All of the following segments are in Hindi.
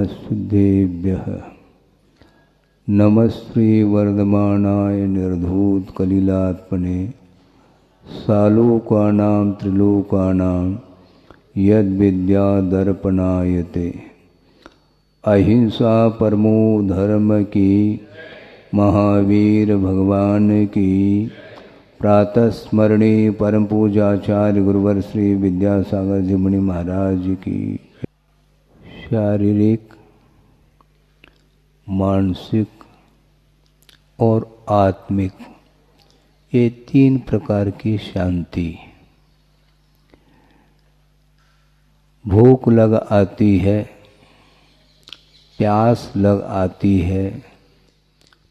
नमस्तेभ्यः। नमस्ते वर्धमानाय निर्धूतकलिलात्मने सालोकानां त्रिलोकानां यद्विद्यादर्पणायते। अहिंसा परमो धर्म की, महावीर भगवान की। प्रातः स्मरणे परम पूजाचार्य गुरुवर श्री विद्यासागर जी मुनि महाराज की। शारीरिक, मानसिक और आत्मिक, ये तीन प्रकार की शांति। भूख लग आती है, प्यास लग आती है,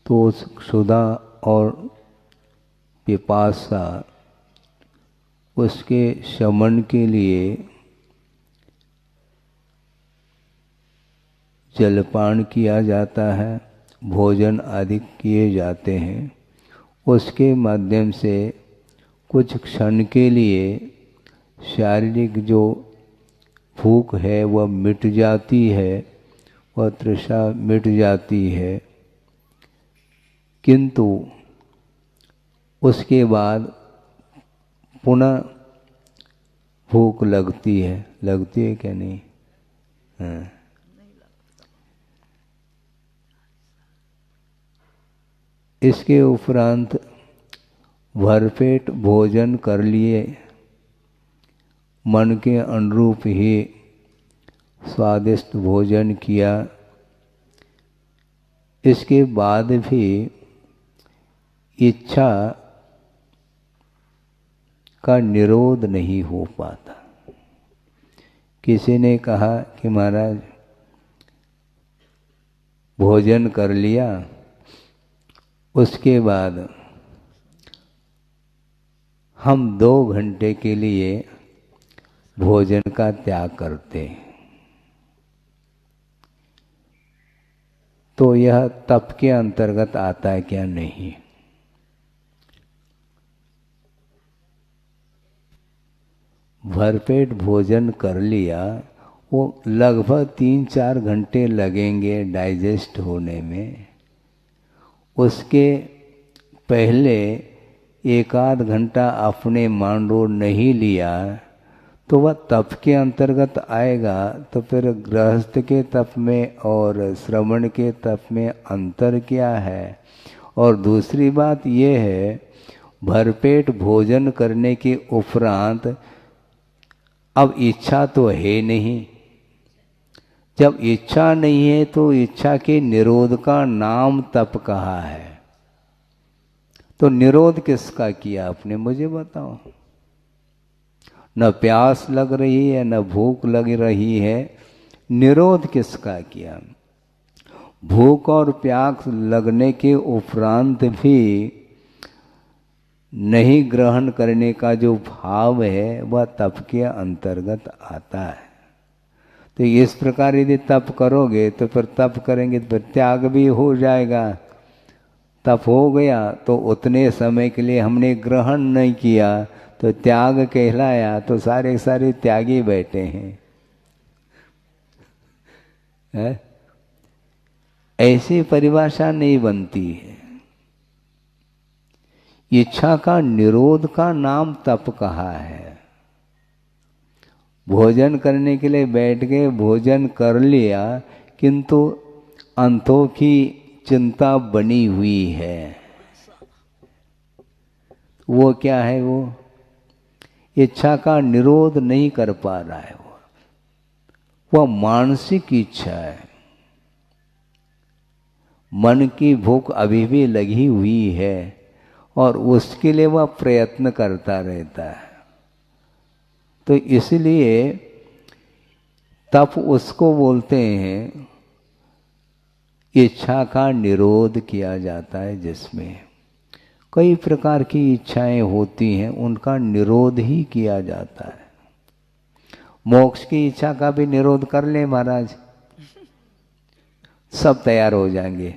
तो क्षुधा और पिपासा उसके शमन के लिए जलपान किया जाता है, भोजन आदि किए जाते हैं। उसके माध्यम से कुछ क्षण के लिए शारीरिक जो भूख है वह मिट जाती है, वह तृषा मिट जाती है, किंतु उसके बाद पुनः भूख लगती है क्या नहीं? हाँ। इसके उपरांत भरपेट भोजन कर लिए, मन के अनुरूप ही स्वादिष्ट भोजन किया, इसके बाद भी इच्छा का निरोध नहीं हो पाता। किसी ने कहा कि महाराज भोजन कर लिया, उसके बाद हम 2 घंटे के लिए भोजन का त्याग करते हैं, तो यह तप के अंतर्गत आता है क्या? नहीं। भरपेट भोजन कर लिया, वो लगभग 3-4 घंटे लगेंगे डाइजेस्ट होने में। उसके पहले 1-आध घंटा अपने मांडो नहीं लिया तो वह तप के अंतर्गत आएगा। तो फिर गृहस्थ के तप में और श्रवण के तप में अंतर क्या है? और दूसरी बात ये है, भरपेट भोजन करने के उपरांत अब इच्छा तो है नहीं। जब इच्छा नहीं है तो इच्छा के निरोध का नाम तप कहा है। तो निरोध किसका किया आपने, मुझे बताओ। न प्यास लग रही है, न भूख लग रही है, निरोध किसका किया? भूख और प्यास लगने के उपरांत भी नहीं ग्रहण करने का जो भाव है वह तप के अंतर्गत आता है। तो इस प्रकार यदि तप करोगे तो फिर तप करेंगे तो फिर त्याग भी हो जाएगा। तप हो गया तो उतने समय के लिए हमने ग्रहण नहीं किया तो त्याग कहलाया, तो सारे सारे त्यागी बैठे हैं, है? ऐसी परिभाषा नहीं बनती है। इच्छा का निरोध का नाम तप कहा है। भोजन करने के लिए बैठ गए, भोजन कर लिया, किंतु अंतों की चिंता बनी हुई है। वो क्या है? वो इच्छा का निरोध नहीं कर पा रहा है। वह मानसिक इच्छा है। मन की भूख अभी भी लगी हुई है और उसके लिए वह प्रयत्न करता रहता है। तो इसलिए तप उसको बोलते हैं इच्छा का निरोध किया जाता है, जिसमें कई प्रकार की इच्छाएं होती हैं उनका निरोध ही किया जाता है। मोक्ष की इच्छा का भी निरोध कर ले महाराज, सब तैयार हो जाएंगे।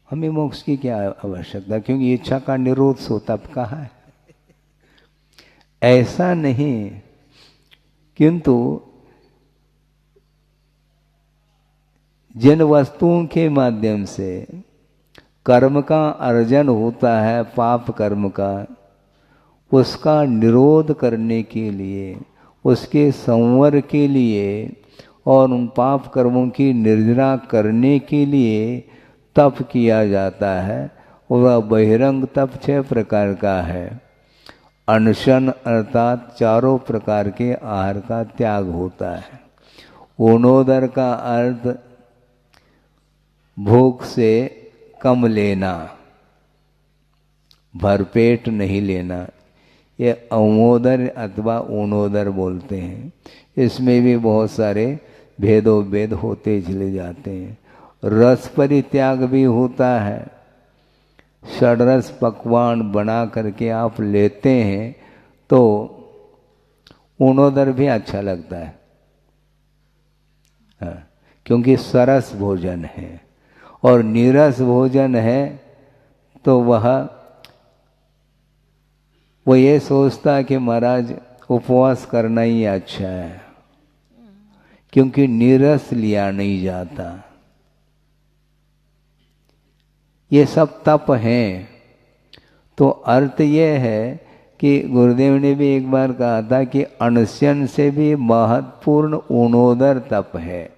हमें मोक्ष की क्या आवश्यकता, क्योंकि इच्छा का निरोध सो तप कहा है। ऐसा नहीं, किंतु जिन वस्तुओं के माध्यम से कर्म का अर्जन होता है, पाप कर्म का, उसका निरोध करने के लिए, उसके संवर के लिए और उन पाप कर्मों की निर्जरा करने के लिए तप किया जाता है। वह बहिरंग तप 6 प्रकार का है। अनशन अर्थात चारों प्रकार के आहार का त्याग होता है। ऊणोदर का अर्थ भूख से कम लेना, भरपेट नहीं लेना। ये अमोदर अथवा ऊणोदर बोलते हैं। इसमें भी बहुत सारे भेदोभेद होते चले जाते हैं। रस परित्याग भी होता है। षडरस पकवान बना करके आप लेते हैं तो ऊणोदर भी अच्छा लगता है, हाँ, क्योंकि सरस भोजन है। और नीरस भोजन है तो वो ये सोचता है कि महाराज उपवास करना ही अच्छा है, क्योंकि नीरस लिया नहीं जाता। ये सब तप हैं। तो अर्थ ये है कि गुरुदेव ने भी एक बार कहा था कि अनशन से भी महत्वपूर्ण ऊणोदर तप है,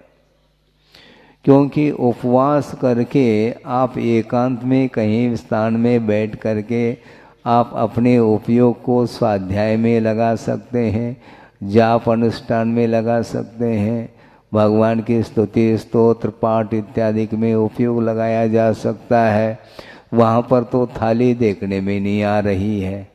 क्योंकि उपवास करके आप एकांत में कहीं स्थान में बैठ करके आप अपने उपयोग को स्वाध्याय में लगा सकते हैं, जाप अनुष्ठान में लगा सकते हैं, भगवान की स्तुति स्तोत्र पाठ इत्यादि में उपयोग लगाया जा सकता है। वहाँ पर तो थाली देखने में नहीं आ रही है,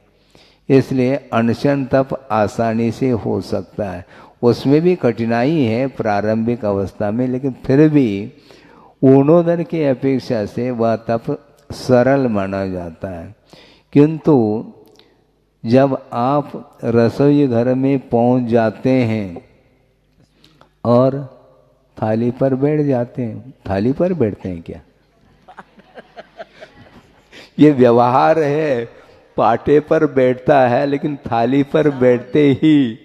इसलिए अनशन तप आसानी से हो सकता है। उसमें भी कठिनाई है प्रारंभिक अवस्था में, लेकिन फिर भी ऊणोदर की अपेक्षा से वह तप सरल माना जाता है। किंतु जब आप रसोई घर में पहुंच जाते हैं और थाली पर बैठ जाते हैं, थाली पर बैठते हैं क्या? ये व्यवहार है, पाटे पर बैठता है लेकिन थाली पर बैठते ही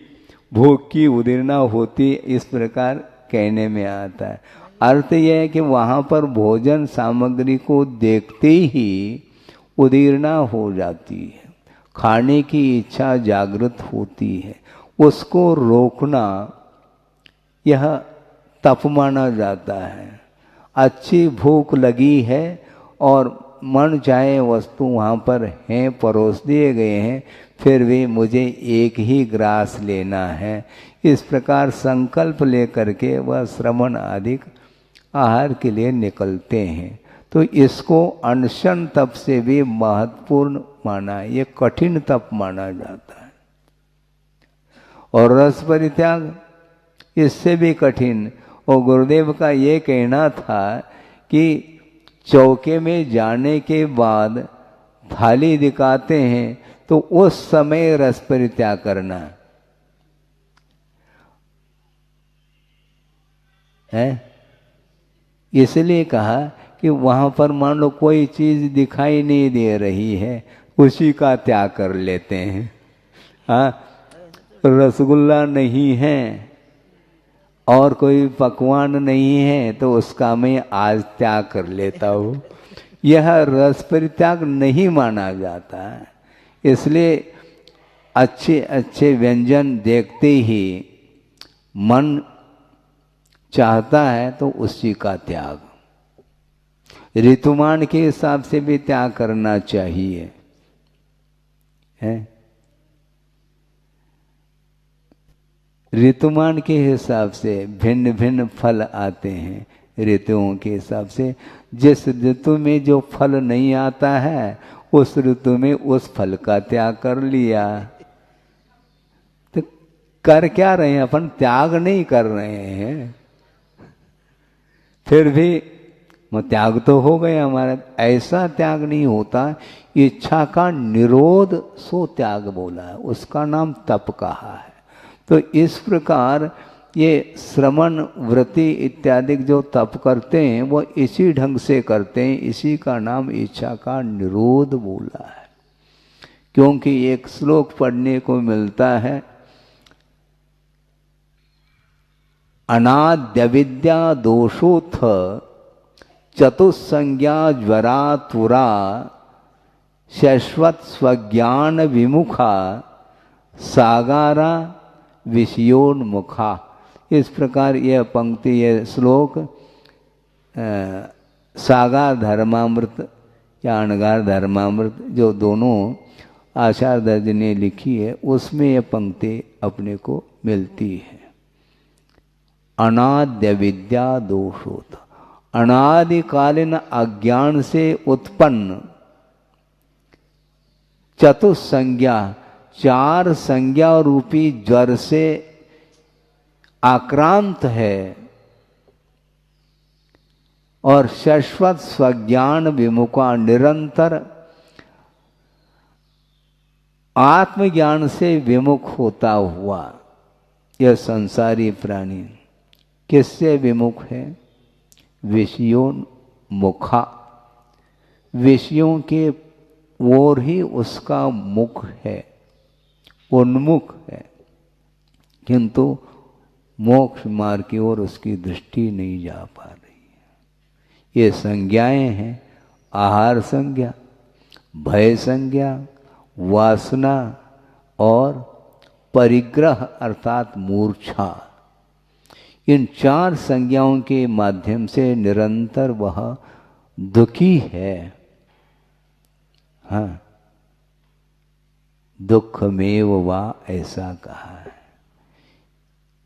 भूख की उदीर्णा होती, इस प्रकार कहने में आता है। अर्थ यह है कि वहाँ पर भोजन सामग्री को देखते ही उदीर्णा हो जाती है, खाने की इच्छा जागृत होती है। उसको रोकना यह तप माना जाता है। अच्छी भूख लगी है और मन चाहे वस्तु वहाँ पर हैं, परोस दिए गए हैं, फिर भी मुझे एक ही ग्रास लेना है, इस प्रकार संकल्प लेकर के वह श्रवण आदि आहार के लिए निकलते हैं। तो इसको अनशन तप से भी महत्वपूर्ण माना, ये कठिन तप माना जाता है। और रस परित्याग इससे भी कठिन। और गुरुदेव का ये कहना था कि चौके में जाने के बाद थाली दिखाते हैं तो उस समय रस परित्याग करना है। इसलिए कहा कि वहां पर मान लो कोई चीज दिखाई नहीं दे रही है, उसी का त्याग कर लेते हैं। हाँ, रसगुल्ला नहीं है और कोई पकवान नहीं है तो उसका मैं आज त्याग कर लेता हूँ, यह रस परित्याग नहीं माना जाता है। इसलिए अच्छे अच्छे व्यंजन देखते ही मन चाहता है तो उसी का त्याग, ऋतुमान के हिसाब से भी त्याग करना चाहिए, है। ऋतुमान के हिसाब से भिन्न भिन्न फल आते हैं, ऋतुओं के हिसाब से। जिस ऋतु में जो फल नहीं आता है उस ऋतु में उस फल का त्याग कर लिया। तो कर क्या रहे हैं अपन? त्याग नहीं कर रहे हैं, फिर भी वो त्याग तो हो गया हमारा। ऐसा त्याग नहीं होता, इच्छा का निरोध सो त्याग बोला है, उसका नाम तप कहा है। तो इस प्रकार ये श्रवण व्रति इत्यादि जो तप करते हैं वो इसी ढंग से करते हैं, इसी का नाम इच्छा का निरोध बोला है। क्योंकि एक श्लोक पढ़ने को मिलता है, अनाद्य विद्या दोषोथ चतुस्संज्ञा ज्वरा तुरा शाश्वत स्वज्ञान विमुखा सागारा विषयोन्मुखा। इस प्रकार यह पंक्ति, यह श्लोक सागार धर्मामृत या अणगार धर्मामृत जो दोनों आचार्य दर्ज ने लिखी है, उसमें यह पंक्ति अपने को मिलती है। अनाद्य विद्या दोषोत, अनादिकालीन अज्ञान से उत्पन्न चतुस्संज्ञा, चार संज्ञा रूपी ज्वर से आक्रांत है और शाश्वत स्वज्ञान विमुखा, निरंतर आत्मज्ञान से विमुख होता हुआ यह संसारी प्राणी किससे विमुख है? विषयोन्मुखा, विषयों के ओर ही उसका मुख है, उन्मुख है, किंतु मोक्ष मार्ग की ओर उसकी दृष्टि नहीं जा पा रही है। ये संज्ञाएं हैं, आहार संज्ञा, भय संज्ञा, वासना और परिग्रह अर्थात मूर्छा। इन चार संज्ञाओं के माध्यम से निरंतर वह दुखी है। हाँ, दुखमेव वा ऐसा कहा है।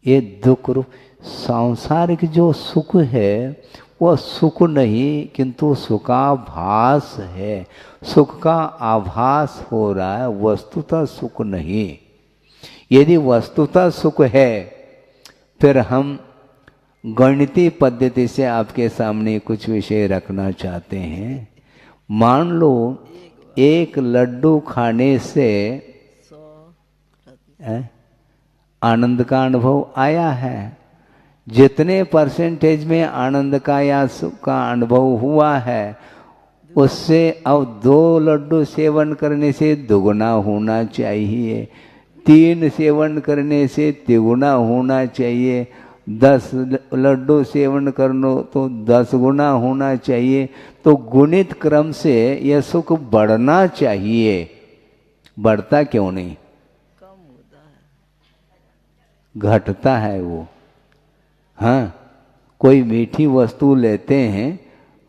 ये दुख रूप सांसारिक जो सुख है वह सुख नहीं, किंतु सुखाभास है। सुख का आभास हो रहा है, वस्तुतः सुख नहीं। यदि वस्तुतः सुख है, फिर हम गणितीय पद्धति से आपके सामने कुछ विषय रखना चाहते हैं। मान लो एक लड्डू खाने से आनंद का अनुभव आया है। जितने परसेंटेज में आनंद का या सुख का अनुभव हुआ है, उससे अब 2 लड्डू सेवन करने से दुगुना होना चाहिए, 3 सेवन करने से तिगुना होना चाहिए, 10 लड्डू सेवन करनो तो 10 गुना होना चाहिए। तो गुणित क्रम से यह सुख बढ़ना चाहिए। बढ़ता क्यों नहीं? कम होता है, घटता है वो। हाँ, कोई मीठी वस्तु लेते हैं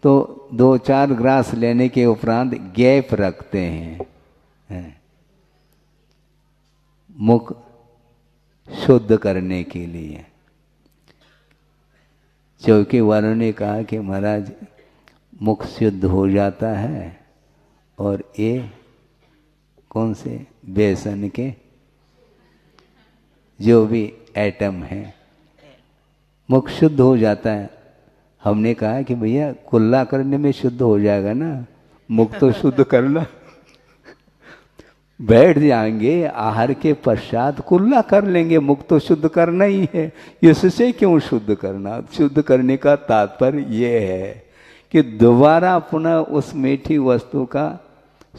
तो 2-4 ग्रास लेने के उपरांत गैप रखते हैं, मुख शुद्ध करने के लिए। चौकी वालों ने कहा कि महाराज मुख शुद्ध हो जाता है और ये कौन से बेसन के जो भी एटम है मुख शुद्ध हो जाता है। हमने कहा कि भैया कुल्ला करने में शुद्ध हो जाएगा ना, मुख तो शुद्ध करना। बैठ जाएंगे, आहार के पश्चात कुल्ला कर लेंगे, मुख तो शुद्ध करना ही है। इससे क्यों शुद्ध करना? शुद्ध करने का तात्पर्य ये है कि दोबारा पुनः उस मीठी वस्तु का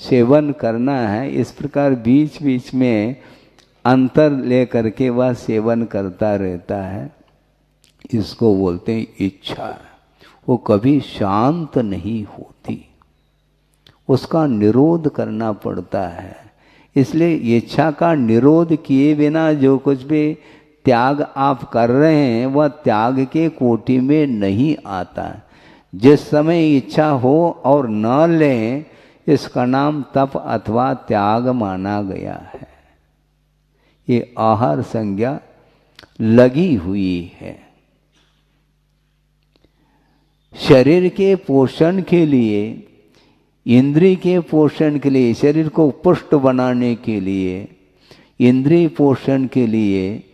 सेवन करना है। इस प्रकार बीच बीच में अंतर ले करके वह सेवन करता रहता है। इसको बोलते हैं इच्छा। वो कभी शांत नहीं होती, उसका निरोध करना पड़ता है। इसलिए इच्छा का निरोध किए बिना जो कुछ भी त्याग आप कर रहे हैं वह त्याग के कोटि में नहीं आता। जिस समय इच्छा हो और न लें, इसका नाम तप अथवा त्याग माना गया है। ये आहार संज्ञा लगी हुई है। शरीर के पोषण के लिए, इंद्रिय के पोषण के लिए, शरीर को पुष्ट बनाने के लिए, इंद्रिय पोषण के लिए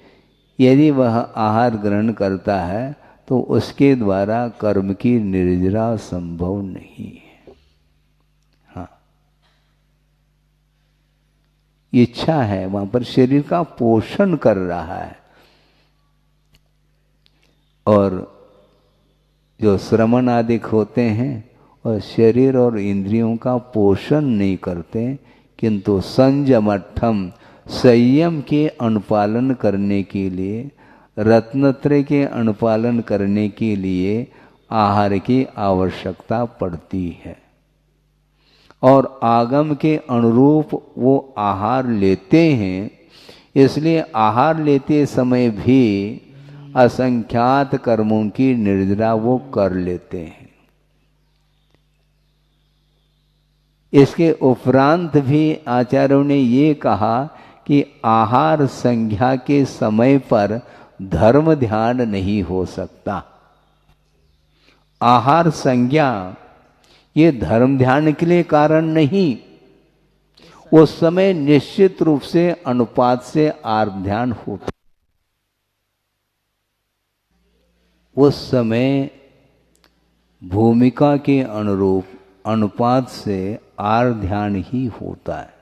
यदि वह आहार ग्रहण करता है तो उसके द्वारा कर्म की निर्जरा संभव नहीं है। हाँ, इच्छा है, वहां पर शरीर का पोषण कर रहा है। और जो श्रमण आदि होते हैं और शरीर और इंद्रियों का पोषण नहीं करते, किंतु संयमठम, संयम के अनुपालन करने के लिए रत्नत्रय के अनुपालन करने के लिए आहार की आवश्यकता पड़ती है और आगम के अनुरूप वो आहार लेते हैं। इसलिए आहार लेते समय भी असंख्यात कर्मों की निर्जरा वो कर लेते हैं। इसके उपरांत भी आचार्यों ने ये कहा कि आहार संज्ञा के समय पर धर्म ध्यान नहीं हो सकता। आहार संज्ञा ये धर्म ध्यान के लिए कारण नहीं, उस समय निश्चित रूप से अनुपात से आहार ध्यान होता। उस समय भूमिका के अनुरूप अनुपात से आहार ध्यान ही होता है,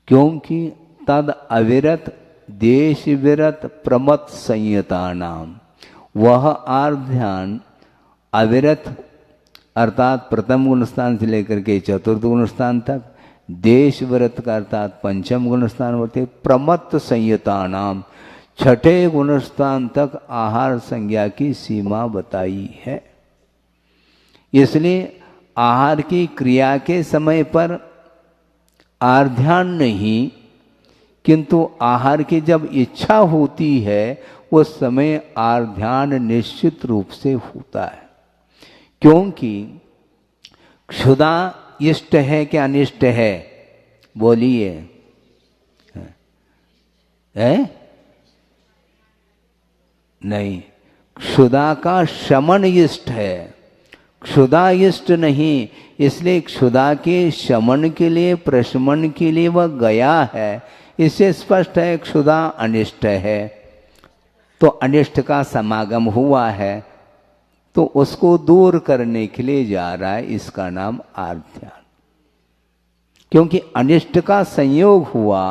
क्योंकि तद अविरत देश विरत प्रमत संयता नाम, वह आहार ध्यान अविरत अर्थात प्रथम गुण स्थान से लेकर के चतुर्थ गुण स्थान तक, देश व्रत का अर्थात पंचम गुण स्थान होते, प्रमत्त संयता नाम छठे गुण स्थान तक आहार संज्ञा की सीमा बताई है। इसलिए आहार की क्रिया के समय पर आहार ध्यान नहीं, किंतु आहार की जब इच्छा होती है उस समय आहार ध्यान निश्चित रूप से होता है, क्योंकि क्षुधा इष्ट है कि अनिष्ट है? बोलिए, है? नहीं, क्षुधा का शमन इष्ट है, क्षुधा इष्ट नहीं। इसलिए क्षुधा के शमन के लिए, प्रशमन के लिए वह गया है। इससे स्पष्ट है क्षुधा अनिष्ट है, तो अनिष्ट का समागम हुआ है, तो उसको दूर करने के लिए जा रहा है। इसका नाम आहार ध्यान, क्योंकि अनिष्ट का संयोग हुआ,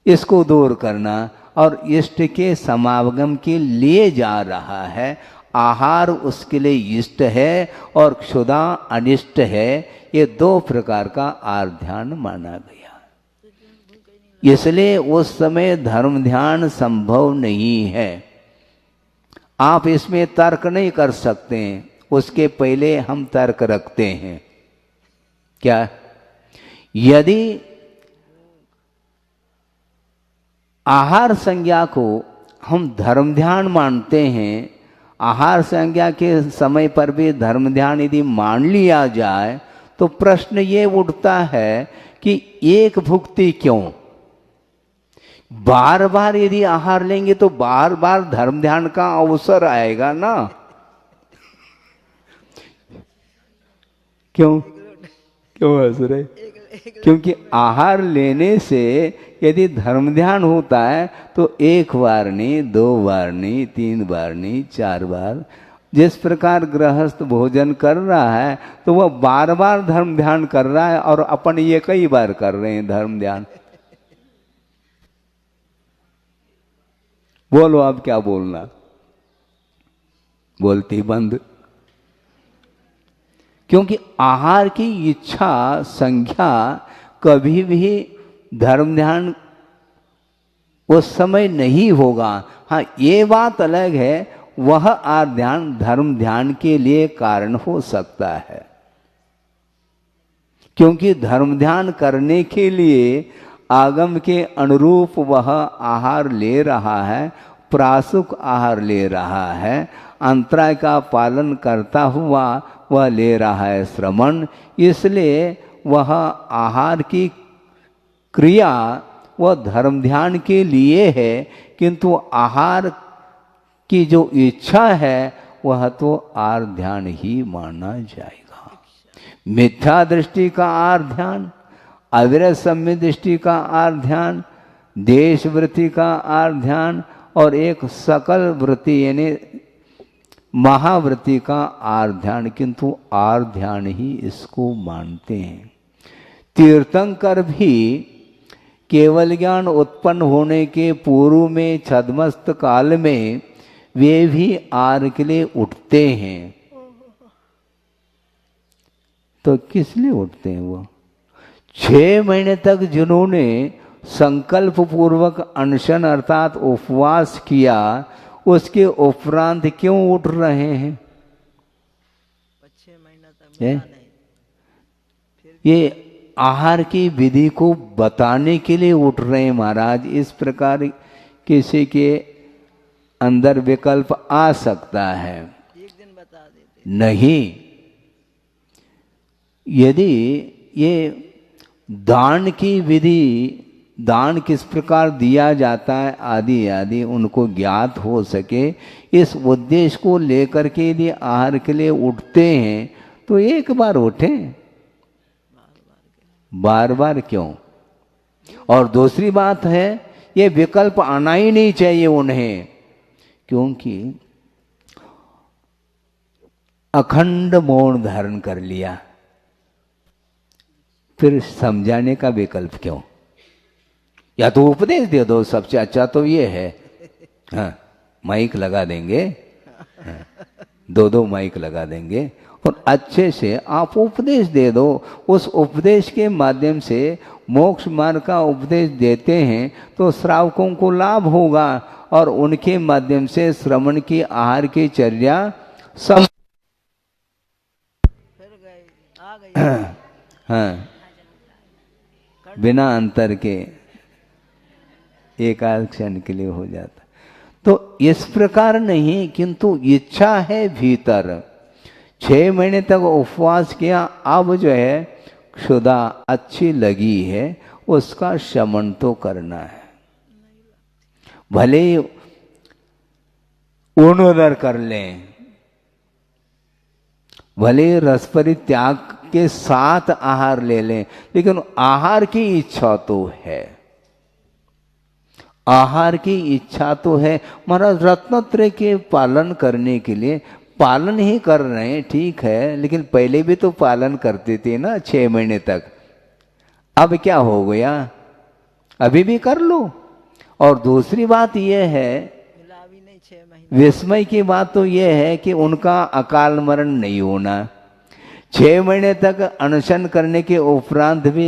इसको दूर करना और इष्ट के समागम के लिए जा रहा है। आहार उसके लिए इष्ट है और क्षुधा अनिष्ट है। ये दो प्रकार का आहार ध्यान माना गया, इसलिए उस समय धर्म ध्यान संभव नहीं है। आप इसमें तर्क नहीं कर सकते हैं, उसके पहले हम तर्क रखते हैं। क्या? यदि आहार संज्ञा को हम धर्म ध्यान मानते हैं, आहार संज्ञा के समय पर भी धर्म ध्यान यदि मान लिया जाए, तो प्रश्न ये उठता है कि एक भुक्ति क्यों? बार बार यदि आहार लेंगे तो बार बार धर्म ध्यान का अवसर आएगा ना। क्यों क्यों हंस रहे? क्योंकि आहार लेने से यदि धर्म ध्यान होता है तो एक बार नहीं, दो बार नहीं, तीन बार नहीं, चार बार, जिस प्रकार गृहस्थ भोजन कर रहा है तो वह बार बार धर्म ध्यान कर रहा है और अपन ये कई बार कर रहे हैं धर्म ध्यान। बोलो अब क्या बोलना? बोलती बंद। क्योंकि आहार की इच्छा संख्या कभी भी धर्म ध्यान उस समय नहीं होगा। हाँ, ये बात अलग है, वह आहार ध्यान धर्म ध्यान के लिए कारण हो सकता है, क्योंकि धर्म ध्यान करने के लिए आगम के अनुरूप वह आहार ले रहा है, प्रासुक आहार ले रहा है, अंतराय का पालन करता हुआ वह ले रहा है श्रमण। इसलिए वह आहार की क्रिया वह धर्म ध्यान के लिए है, किंतु आहार की जो इच्छा है वह तो आहार ध्यान ही माना जाएगा। मिथ्या दृष्टि का आहार ध्यान, अविरत सम्य दृष्टि का आहार ध्यान, देश वृत्ति का आहार ध्यान और एक सकल वृत्ति यानी महावृत्ति का आहार ध्यान, किंतु आहार ध्यान ही इसको मानते हैं। तीर्थंकर भी केवल ज्ञान उत्पन्न होने के पूर्व में छद्मस्त काल में वे भी आहार के लिए उठते हैं। तो किस लिए उठते हैं? वो 6 महीने तक जिन्होंने संकल्प पूर्वक अनशन अर्थात उपवास किया, उसके उपरांत क्यों उठ रहे हैं? 6 महीना तक मिला नहीं। ये आहार की विधि को बताने के लिए उठ रहे हैं महाराज। इस प्रकार किसी के अंदर विकल्प आ सकता है, एक दिन बता देते नहीं। यदि ये दान की विधि, दान किस प्रकार दिया जाता है आदि आदि उनको ज्ञात हो सके, इस उद्देश्य को लेकर के यदि आहार के लिए उठते हैं तो एक बार उठें, बार बार क्यों? और दूसरी बात है, ये विकल्प आना ही नहीं चाहिए उन्हें, क्योंकि अखंड मौन धारण कर लिया, फिर समझाने का विकल्प क्यों? या तो उपदेश दे दो, सबसे अच्छा तो ये है। हाँ, माइक लगा देंगे, हाँ, 2 माइक लगा देंगे और अच्छे से आप उपदेश दे दो। उस उपदेश के माध्यम से मोक्ष मार्ग का उपदेश देते हैं तो श्रावकों को लाभ होगा और उनके माध्यम से श्रवण की आहार की चर्या सब फिर गए आ गई। हाँ, बिना अंतर के एक आध क्षण के लिए हो जाता। तो इस प्रकार नहीं, किंतु इच्छा है भीतर। 6 महीने तक उपवास किया, अब जो है क्षुधा अच्छी लगी है, उसका शमन तो करना है। भले ही ऊर्ध्वर कर लें, भले ही रस परित्याग के साथ आहार ले लें, लेकिन आहार की इच्छा तो है, आहार की इच्छा तो है। महाराज रत्नत्रय के पालन करने के लिए पालन ही कर रहे हैं, ठीक है, लेकिन पहले भी तो पालन करते थे ना 6 महीने तक। अब क्या हो गया? अभी भी कर लो। और दूसरी बात यह है, मिला भी नहीं 6 महीने। विस्मय की बात तो यह है कि उनका अकाल मरण नहीं होना। 6 महीने तक अनशन करने के उपरांत भी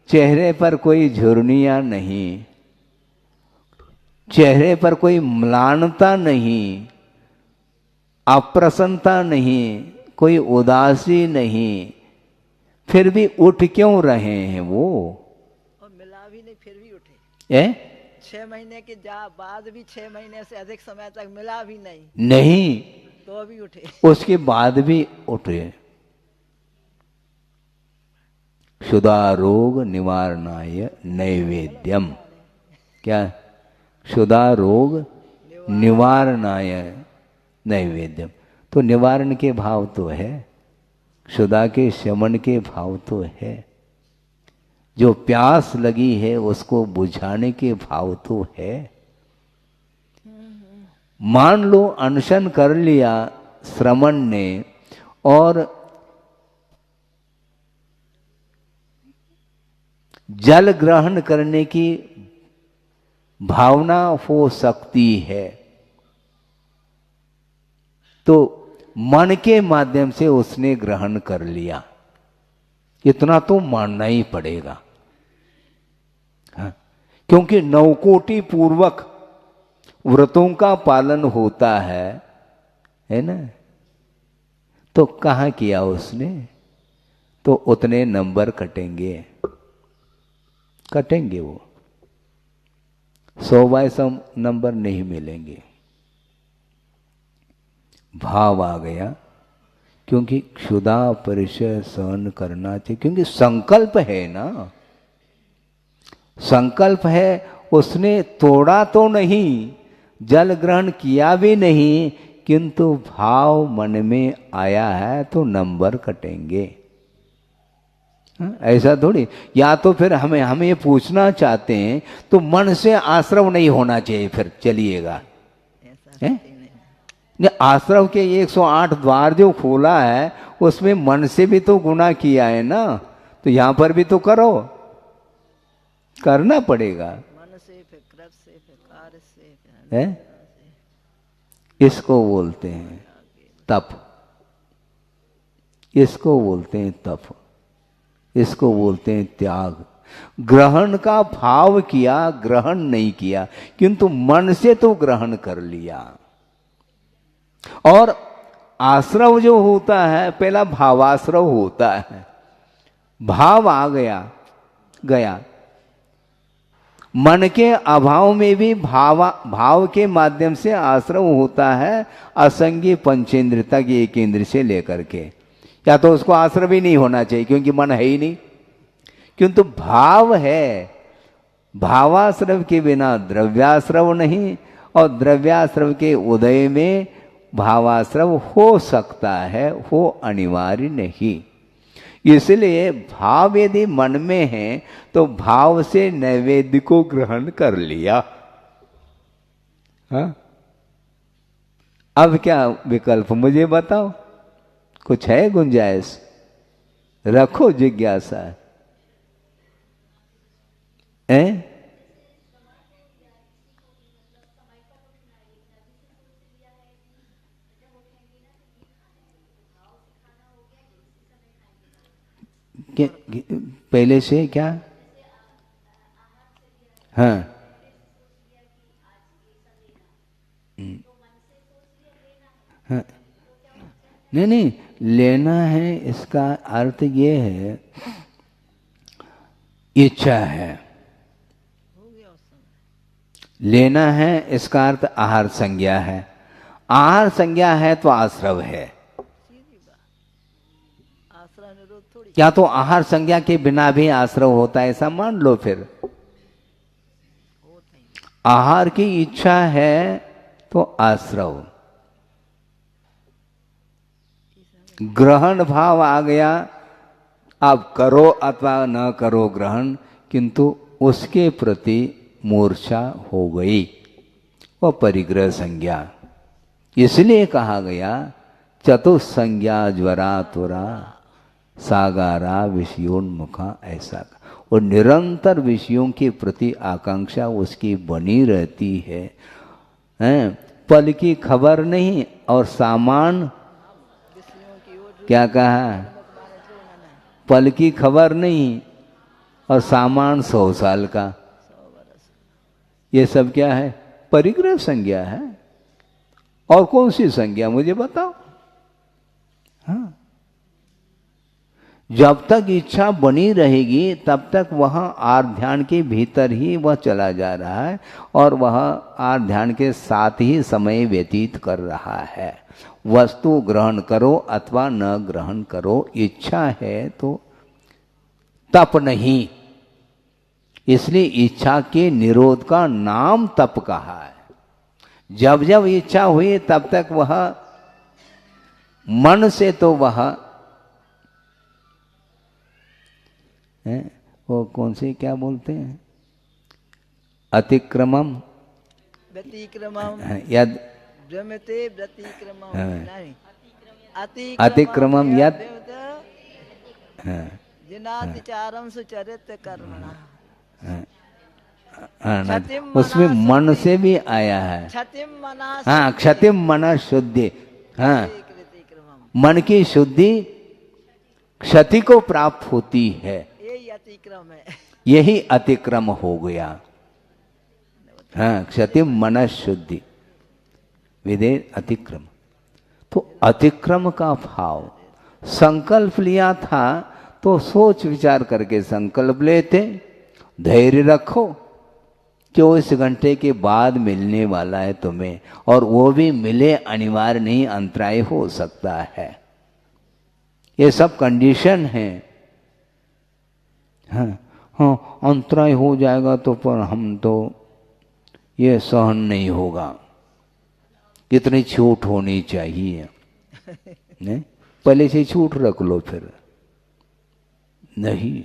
चेहरे पर कोई झुर्रियां नहीं, चेहरे पर कोई म्लानता नहीं, अप्रसन्नता नहीं, कोई उदासी नहीं, फिर भी उठ क्यों रहे हैं वो? और मिला भी नहीं फिर भी उठे। 6 महीने के बाद भी 6 महीने से अधिक समय तक मिला भी नहीं, तो भी उठे। उसके बाद भी उठे। क्षुधा रोग निवारणाय नैवेद्यम। क्या? क्षुधा रोग निवारणाय नैवेद्यम। तो निवारण के भाव तो है, क्षुधा के शमन के भाव तो है, जो प्यास लगी है उसको बुझाने के भाव तो है। मान लो अनशन कर लिया श्रमण ने और जल ग्रहण करने की भावना हो सकती है, तो मन के माध्यम से उसने ग्रहण कर लिया, इतना तो मानना ही पड़ेगा। हाँ, क्योंकि 9 कोटि पूर्वक व्रतों का पालन होता है ना। तो कहाँ किया उसने? तो उतने नंबर कटेंगे वो 100/100 नंबर नहीं मिलेंगे। भाव आ गया, क्योंकि क्षुधा परिचय सहन करना चाहिए, क्योंकि संकल्प है ना, संकल्प है। उसने तोड़ा तो नहीं, जल ग्रहण किया भी नहीं, किंतु भाव मन में आया है तो नंबर कटेंगे। ऐसा थोड़ी। या तो फिर हम ये पूछना चाहते हैं तो मन से आश्रव नहीं होना चाहिए, फिर चलिएगा। आश्रव के 108 द्वार जो खोला है उसमें मन से भी तो गुनाह किया है ना, तो यहां पर भी तो करो, करना पड़ेगा। मन से, फिर क्रोध से, फिर कार्य से, है? इसको बोलते हैं तप, इसको बोलते हैं तप, इसको बोलते हैं त्याग। ग्रहण का भाव किया, ग्रहण नहीं किया, किंतु मन से तो ग्रहण कर लिया। और आश्रव जो होता है, पहला भावाश्रव होता है। भाव आ गया मन के अभाव में भी भाव के माध्यम से आश्रव होता है, असंगी पंचेंद्र तक, एक इंद्र से लेकर के। या तो उसको आश्रव ही नहीं होना चाहिए क्योंकि मन है ही नहीं, किंतु भाव है। भावाश्रव के बिना द्रव्याश्रव नहीं, और द्रव्याश्रव के उदय में भावाश्रव हो सकता है, हो अनिवार्य नहीं। इसलिए भाव यदि मन में है तो भाव से नैवेद्य को ग्रहण कर लिया। हाँ? अब क्या विकल्प मुझे बताओ, कुछ है गुंजाइश? रखो जिज्ञासा। पहले से क्या? हाँ, हाँ, नहीं, लेना है इसका अर्थ ये है, इच्छा है। लेना है इसका अर्थ आहार संज्ञा है। आहार संज्ञा है तो आश्रव है। क्या तो आहार संज्ञा के बिना भी आश्रव होता है, ऐसा मान लो। फिर आहार की इच्छा है तो आश्रव, ग्रहण भाव आ गया, अब करो अथवा न करो ग्रहण, किंतु उसके प्रति मूर्छा हो गई, वह परिग्रह संज्ञा। इसलिए कहा गया चतुसंज्ञा ज्वरा तुरा सागारा विषयोन्मुखा, ऐसा। और निरंतर विषयों के प्रति आकांक्षा उसकी बनी रहती है, पल की खबर नहीं और सामान, क्या कहा, पल की खबर नहीं और सामान 100 साल का। ये सब क्या है? परिग्रह संज्ञा है। और कौन सी संज्ञा मुझे बताओ? हाँ, जब तक इच्छा बनी रहेगी तब तक वह आर ध्यान के भीतर ही वह चला जा रहा है, और वह आर ध्यान के साथ ही समय व्यतीत कर रहा है। वस्तु ग्रहण करो अथवा न ग्रहण करो, इच्छा है तो तप नहीं। इसलिए इच्छा के निरोध का नाम तप कहा है। जब जब इच्छा हुई तब तक वह मन से तो वह वो कौन से क्या बोलते हैं, अतिक्रमम व्यतिक्रमम यद भ्रमते व्यतिक्रमम अतिक्रमम यद जिनातिचारम सुचरित कर्मणा। उसमें मन से भी आया है। हाँ, क्षतिम मना शुद्धि। हाँ, मन की शुद्धि क्षति को प्राप्त होती है, अतिक्रम है, यही अतिक्रम हो गया। हाँ, क्षतिम मन शुद्धि विदे अतिक्रम। तो अतिक्रम का भाव, संकल्प लिया था तो सोच विचार करके संकल्प लेते, धैर्य रखो कि 24 घंटे के बाद मिलने वाला है तुम्हें, और वो भी मिले अनिवार्य नहीं, अंतराय हो सकता है। ये सब कंडीशन है। हाँ, अंतराय हो जाएगा तो पर हम तो ये सहन नहीं होगा, इतनी छूट होनी चाहिए। नहीं, पहले से छूट रख लो। फिर नहीं,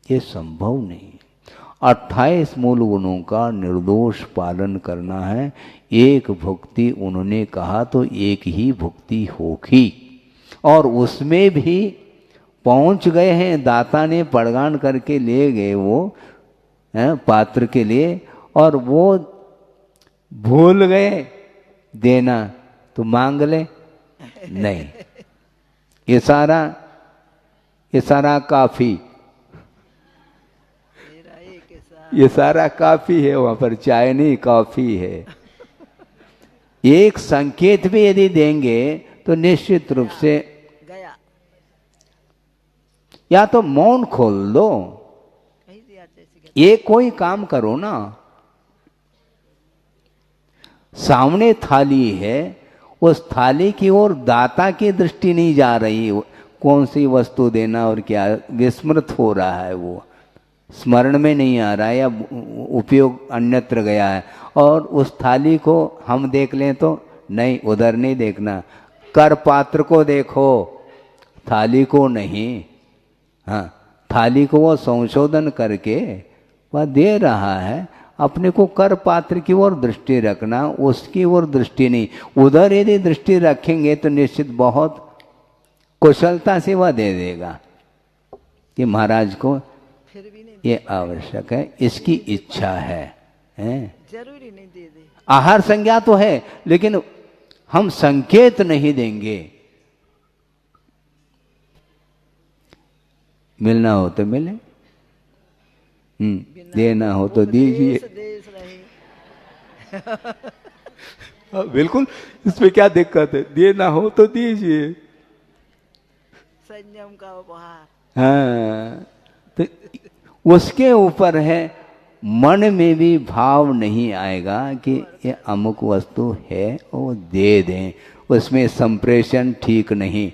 ये संभव नहीं। 28 मूल गुणों का निर्दोष पालन करना है। एक भुक्ति उन्होंने कहा तो एक ही भुक्ति होगी, और उसमें भी पहुंच गए हैं। दाता ने पड़गान करके ले गए वो पात्र के लिए, और वो भूल गए देना, तो मांग ले नहीं। ये सारा काफी ये सारा काफी है, वहां पर चाय नहीं कॉफी है। एक संकेत भी यदि देंगे तो निश्चित रूप से गया, या तो मौन खोल दो, ये कोई काम करो ना। सामने थाली है, उस थाली की ओर दाता की दृष्टि नहीं जा रही, कौन सी वस्तु देना और क्या, विस्मृत हो रहा है, वो स्मरण में नहीं आ रहा है या उपयोग अन्यत्र गया है। और उस थाली को हम देख लें तो नहीं, उधर नहीं देखना, कर पात्र को देखो, थाली को नहीं। हाँ, थाली को वो संशोधन करके वह दे रहा है, अपने को कर पात्र की ओर दृष्टि रखना, उसकी ओर दृष्टि नहीं। उधर यदि दृष्टि रखेंगे तो निश्चित बहुत कुशलता से वह दे देगा कि महाराज को फिर भी नहीं ये आवश्यक है, इसकी इच्छा है, जरूरी नहीं दे दे। आहार संज्ञा तो है, लेकिन हम संकेत नहीं देंगे। मिलना हो तो मिले, देना हो तो दीजिए। देश रहे। बिल्कुल, इसमें क्या दिक्कत है, देना हो तो दीजिए। संयम का उपहार। हाँ, तो उसके ऊपर है, मन में भी भाव नहीं आएगा कि ये अमुक वस्तु है वो दे दें, उसमें संप्रेषण ठीक नहीं।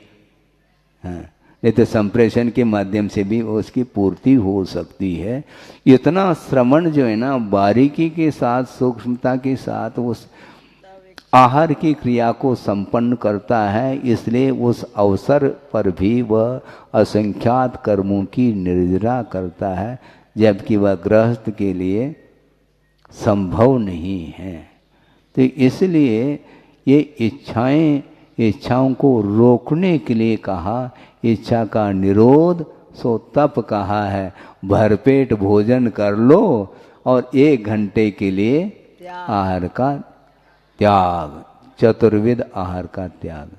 हाँ, नहीं तो संप्रेषण के माध्यम से भी उसकी पूर्ति हो सकती है। इतना श्रवण जो है ना, बारीकी के साथ, सूक्ष्मता के साथ उस आहार की क्रिया को संपन्न करता है, इसलिए उस अवसर पर भी वह असंख्यात कर्मों की निर्जरा करता है, जबकि वह गृहस्थ के लिए संभव नहीं है। तो इसलिए ये इच्छाओं को रोकने के लिए कहा, इच्छा का निरोध सो तप कहा है। भरपेट भोजन कर लो और 1 घंटे के लिए आहार का त्याग, चतुर्विध आहार का त्याग,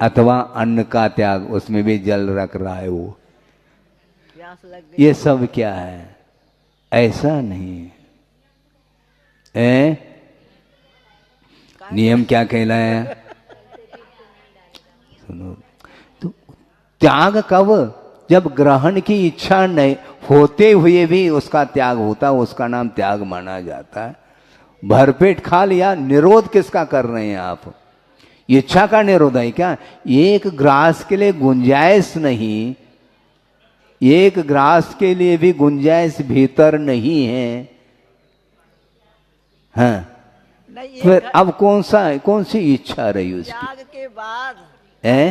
अथवा अन्न का त्याग, उसमें भी जल रख रहा है वो, ये सब क्या है, ऐसा नहीं है। नियम क्या कहलाया, सुनो, तो त्याग कब, जब ग्रहण की इच्छा नहीं होते हुए भी उसका त्याग होता, उसका नाम त्याग माना जाता है। भरपेट खा लिया, निरोध किसका कर रहे हैं आप, इच्छा का निरोध है क्या। 1 ग्रास के लिए गुंजाइश नहीं, 1 ग्रास के लिए भी गुंजाइश भीतर नहीं है। हाँ, फिर अब कौन सी इच्छा रही उसकी, त्याग के बाद है,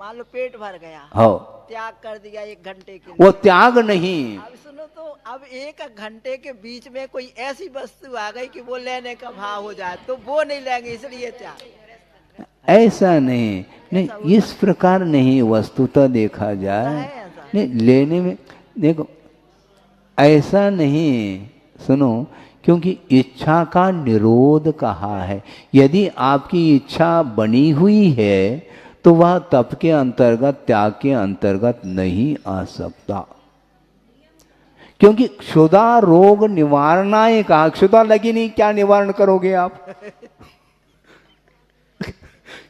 मान लो पेट भर गया, हो त्याग कर दिया 1 घंटे के लिए, वो त्याग नहीं। अब सुनो तो, अब 1 घंटे के बीच में कोई ऐसी वस्तु आ गई कि वो लेने का भाव हो जाए, तो वो नहीं लेंगे, इसलिए त्याग। ऐसा नहीं, नहीं इस प्रकार नहीं, वस्तुतः देखा जाए, नहीं लेने में देखो ऐसा नहीं, सुनो, क्योंकि इच्छा का निरोध कहा है। यदि आपकी इच्छा बनी हुई है तो वह तप के अंतर्गत, त्याग के अंतर्गत नहीं आ सकता, क्योंकि क्षुधा रोग निवारणाय कहा। क्षुधा लगी नहीं, क्या निवारण करोगे आप,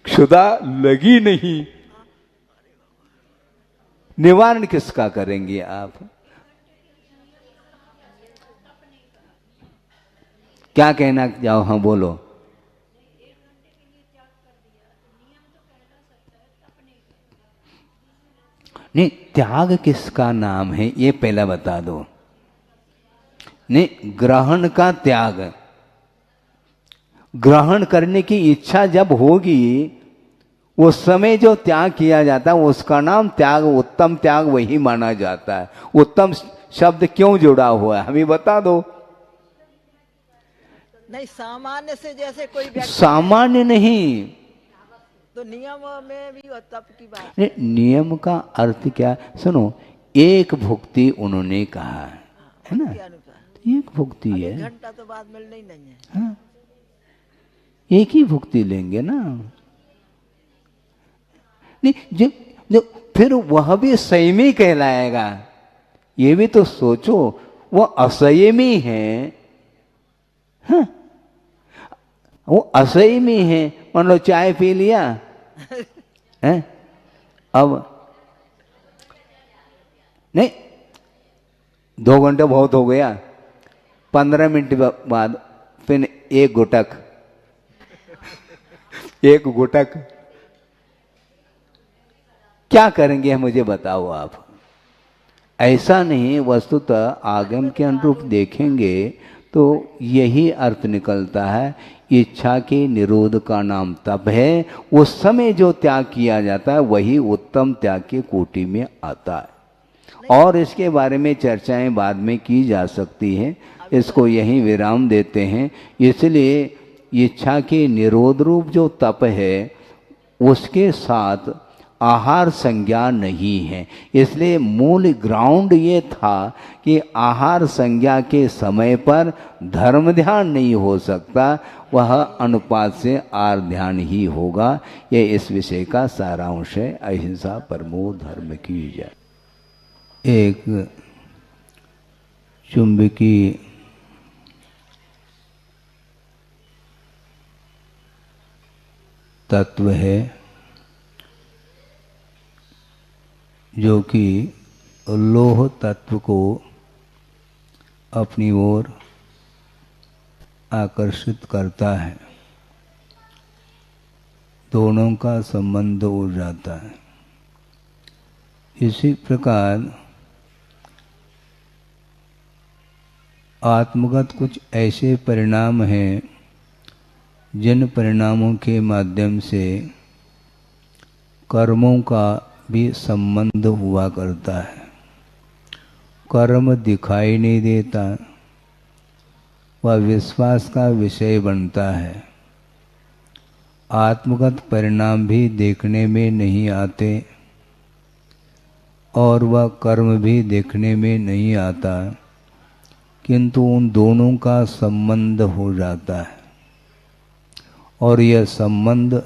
क्षुधा लगी नहीं, निवारण किसका करेंगे आप, क्या कहना जाओ, हाँ बोलो। नहीं, त्याग किसका नाम है ये पहला बता दो। नहीं, ग्रहण का त्याग, ग्रहण करने की इच्छा जब होगी उस समय जो त्याग किया जाता है उसका नाम त्याग, उत्तम त्याग वही माना जाता है। उत्तम शब्द क्यों जुड़ा हुआ है हमें बता दो। नहीं, सामान्य से जैसे कोई व्यक्ति, सामान्य नहीं, तो नियम में भी तप की बात। नियम का अर्थ क्या, सुनो, 1 भुक्ति उन्होंने कहा है ना, 1 भुक्ति है, 1 घंटा तो बाद मिलना ही नहीं है। हाँ, 1 ही भुक्ति लेंगे ना। नहीं, जो फिर वह भी संयमी कहलाएगा, ये भी तो सोचो, वो असंयमी है। हाँ? वो असंयमी है। मान लो चाय पी लिया है, अब नहीं, 2 घंटे बहुत हो गया, 15 मिनट बाद फिर एक गुटक क्या करेंगे मुझे बताओ आप। ऐसा नहीं, वस्तुतः आगम के अनुरूप देखेंगे तो यही अर्थ निकलता है। इच्छा के निरोध का नाम तप है। उस समय जो त्याग किया जाता है वही उत्तम त्याग के कोटि में आता है। और इसके बारे में चर्चाएं बाद में की जा सकती हैं, इसको यहीं विराम देते हैं। इसलिए इच्छा के निरोध रूप जो तप है उसके साथ आहार संज्ञा नहीं है। इसलिए मूल ग्राउंड ये था कि आहार संज्ञा के समय पर धर्म ध्यान नहीं हो सकता, वह अनुपात से आर ध्यान ही होगा। ये इस विषय का सारांश है। अहिंसा परमो धर्म की जय। एक चुंबकी तत्व है जो कि लोह तत्व को अपनी ओर आकर्षित करता है, दोनों का संबंध हो जाता है। इसी प्रकार आत्मगत कुछ ऐसे परिणाम हैं जिन परिणामों के माध्यम से कर्मों का भी संबंध हुआ करता है। कर्म दिखाई नहीं देता, वह विश्वास का विषय बनता है। आत्मगत परिणाम भी देखने में नहीं आते और वह कर्म भी देखने में नहीं आता, किंतु उन दोनों का संबंध हो जाता है। और यह संबंध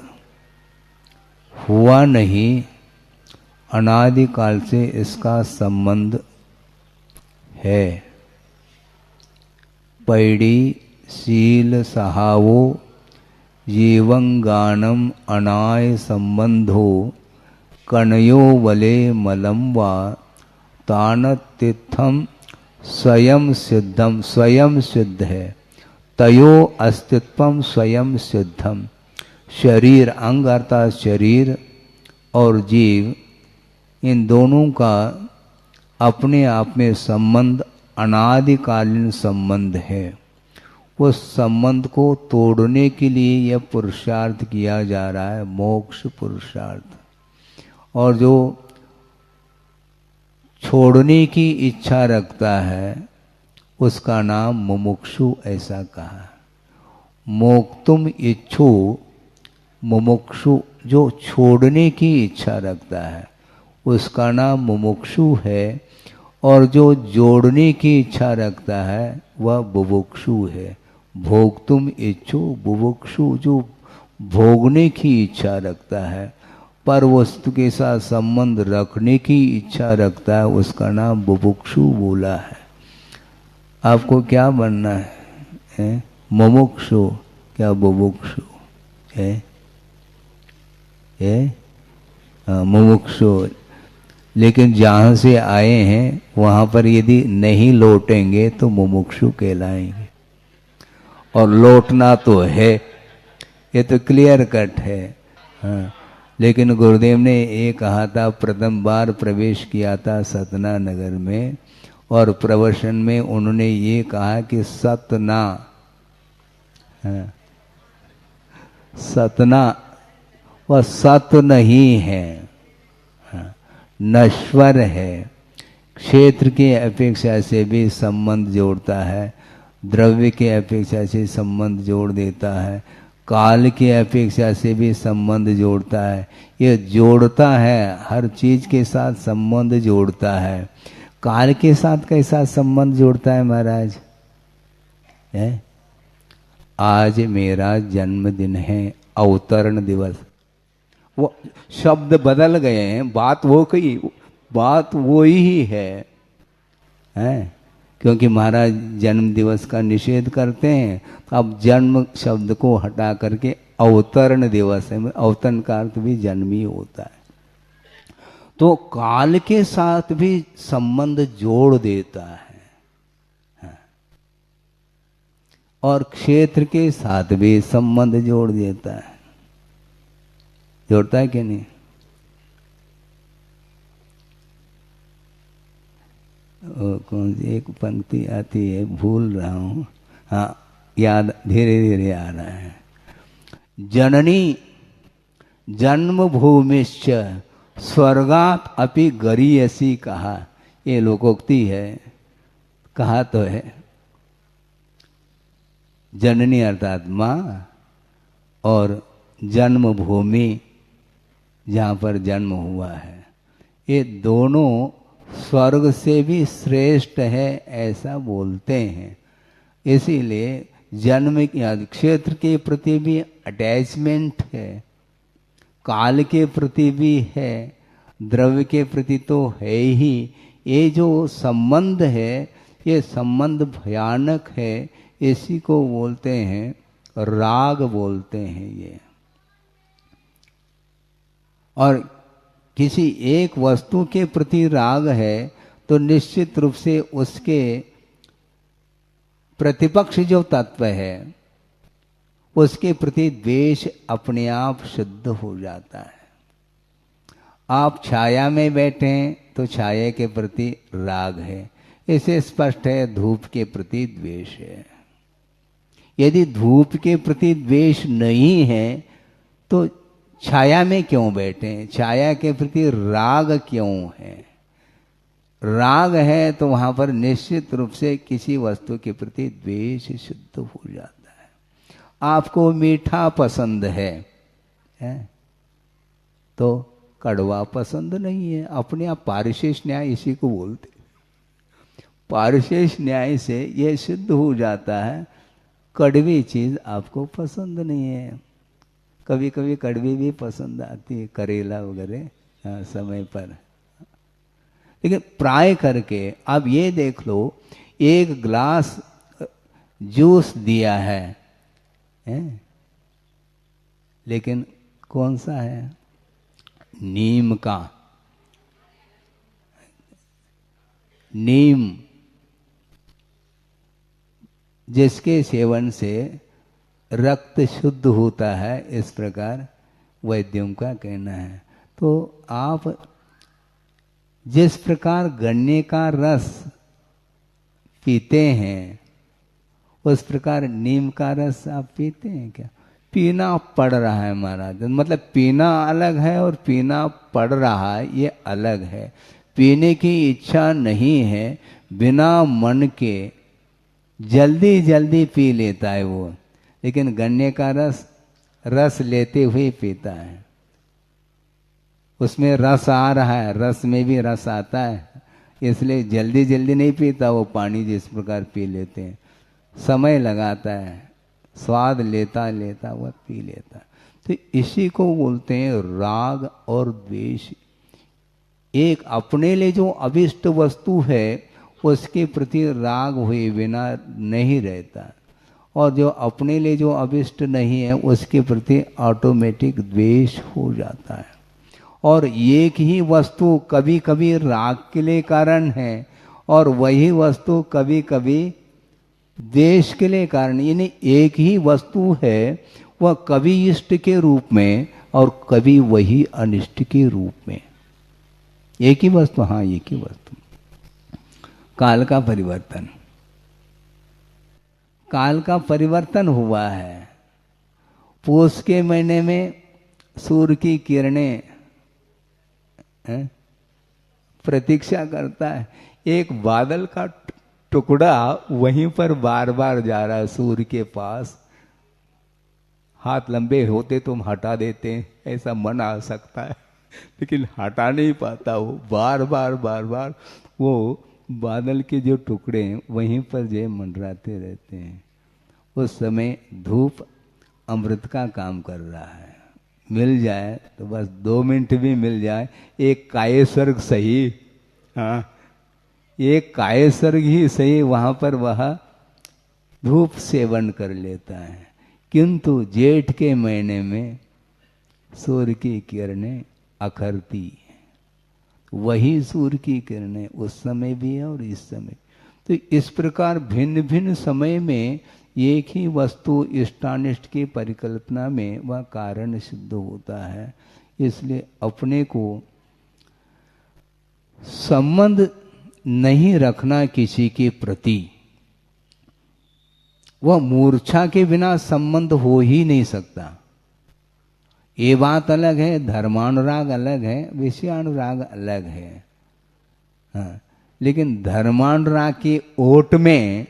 हुआ नहीं, अनादिकाल से इसका संबंध है। पैड़ी शील सहावो जीवंगानम अनाय संबंधो कणयो वले मलम वा तानतिथम स्वयं सिद्धम। स्वयं सिद्ध है, तयो अस्तित्वम स्वयं सिद्धम। शरीर, अंग अर्थात शरीर और जीव, इन दोनों का अपने आप में संबंध अनादिकालीन संबंध है। उस संबंध को तोड़ने के लिए यह पुरुषार्थ किया जा रहा है, मोक्ष पुरुषार्थ। और जो छोड़ने की इच्छा रखता है उसका नाम मुमुक्षु ऐसा कहा। मोक्तुम इच्छु मुमुक्षु, जो छोड़ने की इच्छा रखता है उसका नाम मुमुक्षु है। और जो जोड़ने की इच्छा रखता है वह बुभुक्षु है। भोक्तुम इच्छु बुभुक्षु, जो भोगने की इच्छा रखता है, पर वस्तु के साथ संबंध रखने की इच्छा रखता है, उसका नाम बुभुक्षु बोला है। आपको क्या बनना है? मुमुक्षु क्या बुभुक्षु है? मुमुक्षु। लेकिन जहाँ से आए हैं वहाँ पर यदि नहीं लौटेंगे तो मुमुक्षु कहलाएंगे। और लौटना तो है, ये तो क्लियर कट है। हाँ, लेकिन गुरुदेव ने ये कहा था, प्रथम बार प्रवेश किया था सतना नगर में, और प्रवचन में उन्होंने ये कहा कि सतना, हाँ, सतना वह सत नहीं है, हाँ, नश्वर है। क्षेत्र के अपेक्षा से भी संबंध जोड़ता है, द्रव्य के अपेक्षा से संबंध जोड़ देता है, काल के अपेक्षा से भी संबंध जोड़ता है। ये जोड़ता है, हर चीज के साथ संबंध जोड़ता है। काल के साथ कैसा संबंध जोड़ता है महाराज? है? आज मेरा जन्मदिन है, अवतरण दिवस। वो शब्द बदल गए हैं, बात वो कही, बात वो ही है। हैं, क्योंकि महाराज जन्म दिवस का निषेध करते हैं। तो अब जन्म शब्द को हटा करके अवतरण दिवस है, अवतरण का अर्थ भी जन्म ही होता है। तो काल के साथ भी संबंध जोड़ देता है, और क्षेत्र के साथ भी संबंध जोड़ देता है। जोड़ता है कि नहीं? कौन सी एक पंक्ति आती है, भूल रहा हूँ, हाँ याद धीरे धीरे आ रहा है। जननी जन्मभूमिश्च स्वर्गात अपि गरीयसी कहा, ये लोकोक्ति है, कहा तो है। जननी अर्थात माँ, और जन्मभूमि जहाँ पर जन्म हुआ है, ये दोनों स्वर्ग से भी श्रेष्ठ है ऐसा बोलते हैं। इसीलिए जन्म क्षेत्र के प्रति भी अटैचमेंट है, काल के प्रति भी है, द्रव्य के प्रति तो है ही। ये जो संबंध है, ये संबंध भयानक है, इसी को बोलते हैं राग बोलते हैं ये। और किसी एक वस्तु के प्रति राग है तो निश्चित रूप से उसके प्रतिपक्ष जो तत्व है उसके प्रति द्वेष अपने आप शुद्ध हो जाता है। आप छाया में बैठे तो छाया के प्रति राग है, इसे स्पष्ट है धूप के प्रति द्वेष है। यदि धूप के प्रति द्वेष नहीं है तो छाया में क्यों बैठे, छाया के प्रति राग क्यों है? राग है तो वहां पर निश्चित रूप से किसी वस्तु के प्रति द्वेष शुद्ध हो जाता है। आपको मीठा पसंद है? तो कड़वा पसंद नहीं है, अपने आप पारिशेष न्याय इसी को बोलते। पारिशेष न्याय से यह सिद्ध हो जाता है कड़वी चीज आपको पसंद नहीं है। कभी कभी कड़वी भी पसंद आती है, करेला वगैरह समय पर, लेकिन प्राय करके अब ये देख लो, एक ग्लास जूस दिया है, लेकिन कौन सा है? नीम का। नीम जिसके सेवन से रक्त शुद्ध होता है, इस प्रकार वैद्यों का कहना है। तो आप जिस प्रकार गन्ने का रस पीते हैं उस प्रकार नीम का रस आप पीते हैं क्या? पीना पड़ रहा है महाराज, मतलब पीना अलग है और पीना पड़ रहा है ये अलग है। पीने की इच्छा नहीं है, बिना मन के जल्दी जल्दी पी लेता है वो, लेकिन गन्ने का रस लेते हुए पीता है। उसमें रस आ रहा है, रस में भी रस आता है, इसलिए जल्दी जल्दी नहीं पीता वो। पानी जिस प्रकार पी लेते हैं, समय लगाता है, स्वाद लेता लेता वह पी लेता। तो इसी को बोलते हैं राग और द्वेष। एक अपने लिए जो अभिष्ट वस्तु है उसके प्रति राग हुए बिना नहीं रहता, और जो अपने लिए जो अभिष्ट नहीं है उसके प्रति ऑटोमेटिक द्वेष हो जाता है। और एक ही वस्तु कभी कभी राग के लिए कारण है और वही वस्तु कभी कभी द्वेष के लिए कारण। यानी एक ही वस्तु है, वह कभी इष्ट के रूप में और कभी वही अनिष्ट के रूप में। एक ही वस्तु, हाँ एक ही वस्तु। काल का परिवर्तन, काल का परिवर्तन हुआ है। पौष के महीने में सूर्य की किरणें प्रतीक्षा करता है, एक बादल का टुकड़ा वहीं पर बार बार जा रहा है सूर्य के पास। हाथ लंबे होते तुम हटा देते, ऐसा मन आ सकता है, लेकिन हटा नहीं पाता वो। बार बार बार बार वो बादल के जो टुकड़े हैं वहीं पर जो मंडराते रहते हैं। उस समय धूप अमृत का काम कर रहा है। मिल जाए तो बस 2 मिनट भी मिल जाए, एक काय स्वर्ग सही, हाँ एक कायसर्ग ही सही वहां पर वह धूप सेवन कर लेता है, किंतु जेठ के महीने में सूर्य की किरणें अखरती, वही सूर्य की किरणें उस समय भी है और इस समय। तो इस प्रकार भिन्न भिन्न समय में एक ही वस्तु इष्टानिष्ट की परिकल्पना में वह कारण सिद्ध होता है। इसलिए अपने को संबंध नहीं रखना किसी के प्रति, वह मूर्छा के बिना संबंध हो ही नहीं सकता। ये बात अलग है, धर्मानुराग अलग है, विषयानुराग अलग है। हाँ, लेकिन धर्मानुराग की ओट में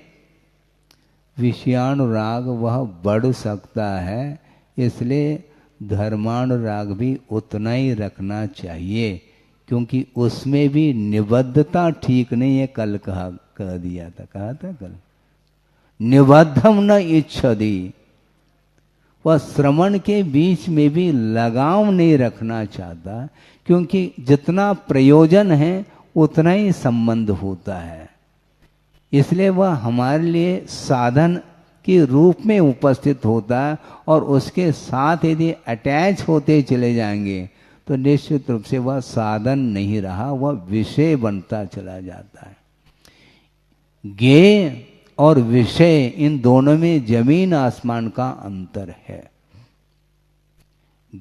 विषयानुराग वह बढ़ सकता है, इसलिए धर्मानुराग भी उतना ही रखना चाहिए, क्योंकि उसमें भी निबद्धता ठीक नहीं है। कल कह दिया था, कहा था कल, निबद्धम न इच्छति, वह श्रवण के बीच में भी लगाव नहीं रखना चाहता, क्योंकि जितना प्रयोजन है उतना ही संबंध होता है। इसलिए वह हमारे लिए साधन के रूप में उपस्थित होता है, और उसके साथ यदि अटैच होते चले जाएंगे तो निश्चित रूप से वह साधन नहीं रहा, वह विषय बनता चला जाता है। ज्ञेय और विषय, इन दोनों में जमीन आसमान का अंतर है।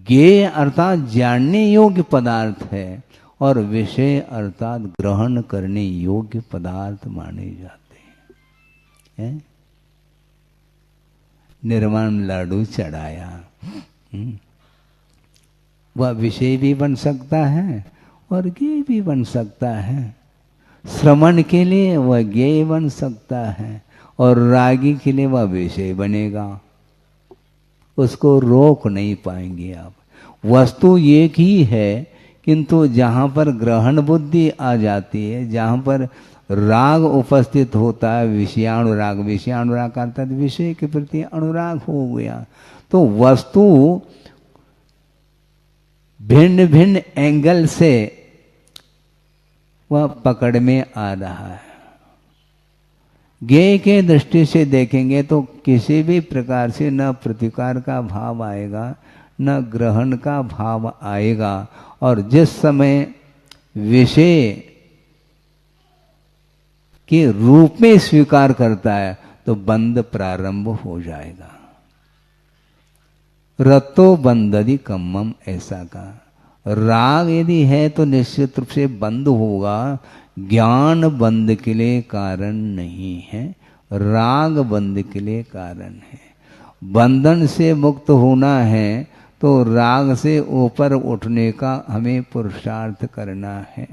ज्ञेय अर्थात जानने योग्य पदार्थ है, और विषय अर्थात ग्रहण करने योग्य पदार्थ माने जाते हैं। निर्वाण लाडू चढ़ाया, वह विषय भी बन सकता है और ज्ञेय भी बन सकता है। श्रवण के लिए वह ज्ञेय बन सकता है, और रागी के लिए वह विषय बनेगा, उसको रोक नहीं पाएंगे आप। वस्तु एक ही है, किंतु जहाँ पर ग्रहण बुद्धि आ जाती है, जहाँ पर राग उपस्थित होता है, विषयानुराग, विषयानुराग का अर्थात विषय के प्रति अनुराग हो गया, तो वस्तु भिन्न भिन्न एंगल से वह पकड़ में आ रहा है। ज्ञेय के दृष्टि से देखेंगे तो किसी भी प्रकार से न प्रतिकार का भाव आएगा, न ग्रहण का भाव आएगा, और जिस समय विषय के रूप में स्वीकार करता है तो बंध प्रारंभ हो जाएगा। रतो बंधदि कम्मम, ऐसा का राग यदि है तो निश्चित रूप से बंद होगा। ज्ञान बंद के लिए कारण नहीं है, राग बंद के लिए कारण है। बंधन से मुक्त होना है तो राग से ऊपर उठने का हमें पुरुषार्थ करना है।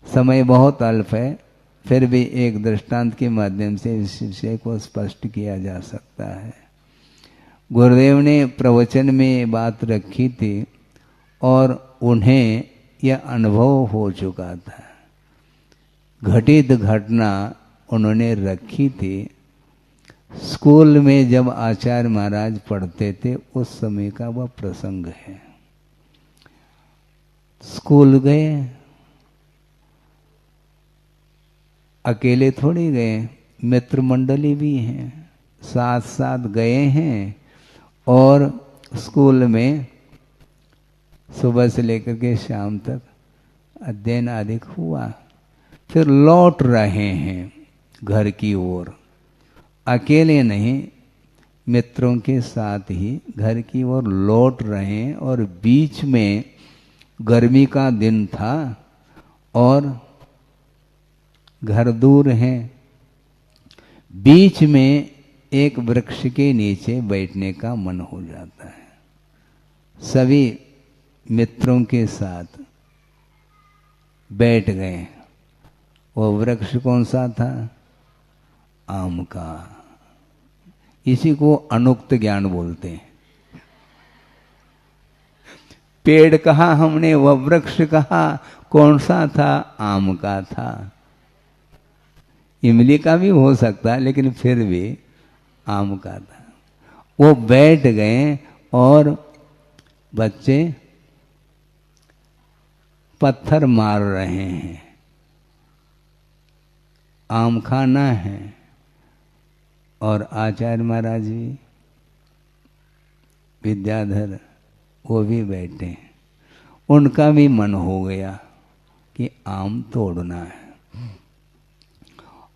समय बहुत अल्प है, फिर भी एक दृष्टांत के माध्यम से इस विषय को स्पष्ट किया जा सकता है। गुरुदेव ने प्रवचन में बात रखी थी और उन्हें यह अनुभव हो चुका था। घटित घटना उन्होंने रखी थी। स्कूल में जब आचार्य महाराज पढ़ते थे उस समय का वह प्रसंग है। स्कूल गए, अकेले थोड़ी गए, मित्र मंडली भी हैं, साथ साथ गए हैं, और स्कूल में सुबह से लेकर के शाम तक अध्ययन अधिक हुआ। फिर लौट रहे हैं घर की ओर, अकेले नहीं, मित्रों के साथ ही घर की ओर लौट रहे हैं, और बीच में गर्मी का दिन था और घर दूर हैं। बीच में एक वृक्ष के नीचे बैठने का मन हो जाता है। सभी मित्रों के साथ बैठ गए। वो वृक्ष कौन सा था? आम का। इसी को अनुक्त ज्ञान बोलते हैं। पेड़ कहा हमने, वह वृक्ष कहा, कौन सा था? आम का था। इमली का भी हो सकता है, लेकिन फिर भी आम का था। वो बैठ गए और बच्चे पत्थर मार रहे हैं। आम खाना है। और आचार्य महाराज भी, विद्याधर वो भी बैठे हैं, उनका भी मन हो गया कि आम तोड़ना है।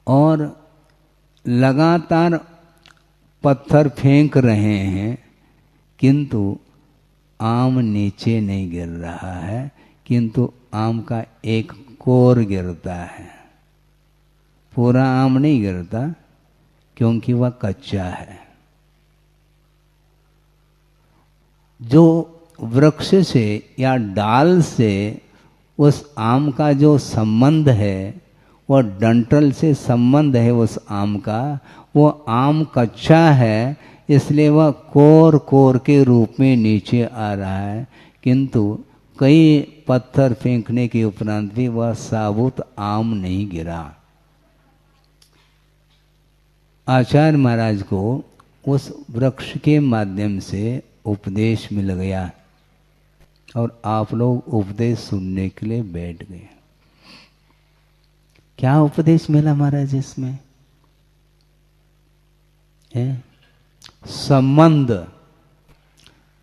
और लगातार पत्थर फेंक रहे हैं, किंतु आम नीचे नहीं गिर रहा है, किंतु आम का एक कोर गिरता है, पूरा आम नहीं गिरता, क्योंकि वह कच्चा है। जो वृक्ष से या डाल से उस आम का जो संबंध है, वह डंठल से संबंध है उस आम का, वो आम कच्चा है, इसलिए वह कोर कोर के रूप में नीचे आ रहा है। किंतु कई पत्थर फेंकने के उपरांत भी वह साबुत आम नहीं गिरा। आचार्य महाराज को उस वृक्ष के माध्यम से उपदेश मिल गया और आप लोग उपदेश सुनने के लिए बैठ गए। क्या उपदेश मिला महाराज इसमें? है संबंध,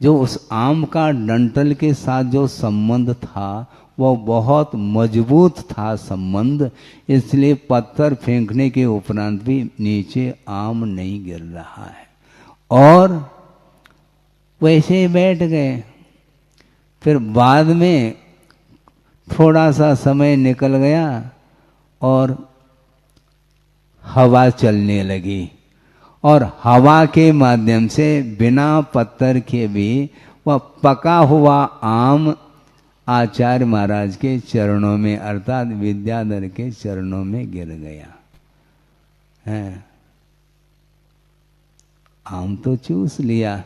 जो उस आम का डंठल के साथ जो संबंध था वह बहुत मजबूत था संबंध, इसलिए पत्थर फेंकने के उपरांत भी नीचे आम नहीं गिर रहा है। और वैसे ही बैठ गए। फिर बाद में थोड़ा सा समय निकल गया और हवा चलने लगी, और हवा के माध्यम से बिना पत्थर के भी वह पका हुआ आम आचार्य महाराज के चरणों में अर्थात विद्याधर के चरणों में गिर गया है। आम तो चूस लिया,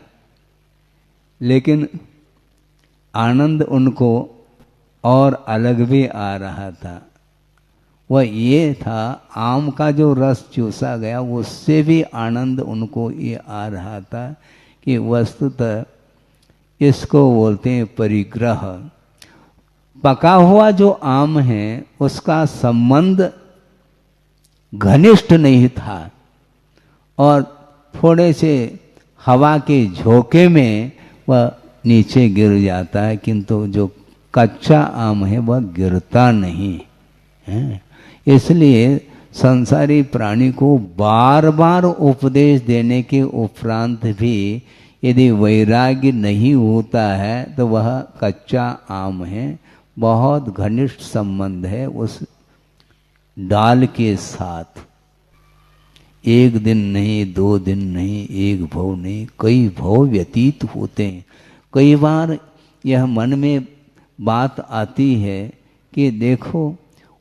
लेकिन आनंद उनको और अलग भी आ रहा था। वह ये था, आम का जो रस चूसा गया उससे भी आनंद उनको ये आ रहा था कि वस्तुतः इसको बोलते हैं परिग्रह। पका हुआ जो आम है उसका संबंध घनिष्ठ नहीं था, और थोड़े से हवा के झोंके में वह नीचे गिर जाता है, किंतु जो कच्चा आम है वह गिरता नहीं है। इसलिए संसारी प्राणी को बार बार उपदेश देने के उपरांत भी यदि वैराग्य नहीं होता है तो वह कच्चा आम है। बहुत घनिष्ठ संबंध है उस डाल के साथ। एक दिन नहीं, 2 दिन नहीं, एक भव नहीं, कई भव व्यतीत होते हैं। कई बार यह मन में बात आती है कि देखो,